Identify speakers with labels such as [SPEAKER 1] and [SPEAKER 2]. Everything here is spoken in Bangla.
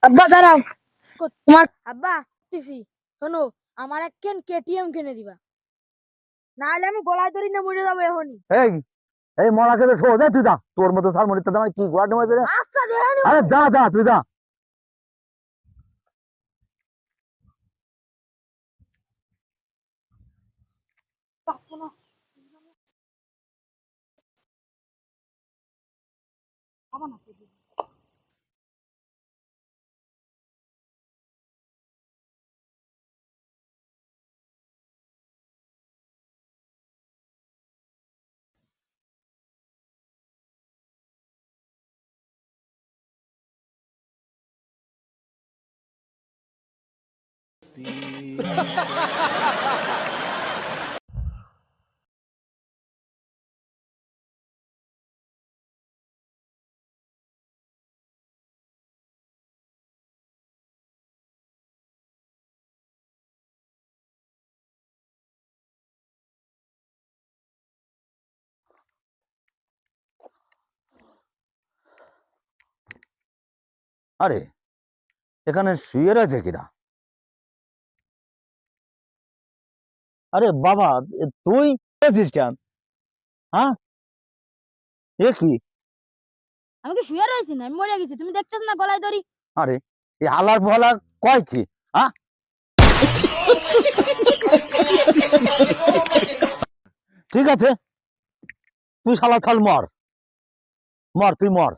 [SPEAKER 1] আব্বা দাঁড়াও, তোমার আব্বা দিছি, শোনো আমার একখান কেটিএম কিনে দিবা, নাহলে আমি গলায় ধরি না মরে যাবো এখনই।
[SPEAKER 2] এই এই মরাকে তো শোধ, তুই যা, তোর মতো সার মরিতে তোমার কি গোয়াটা মাঝে রে।
[SPEAKER 1] আচ্ছা দেখে
[SPEAKER 2] আরে যা যা তুই যা। আরে এখানে শুয়ে রয়েছে কিনা? আরে বাবা, তুই এসেছিস কেন? হ্যাঁ, এ কি?
[SPEAKER 1] আমি কি শুয়ে রয়েছি না, আমি মরে গেছি, তুমি দেখতেছ না গলায় ধরি।
[SPEAKER 2] আরে এই হালার ফালা কয় কি? হ্যাঁ, ঠিক আছে, তুই শালা ছাল মর, মর তুই মর।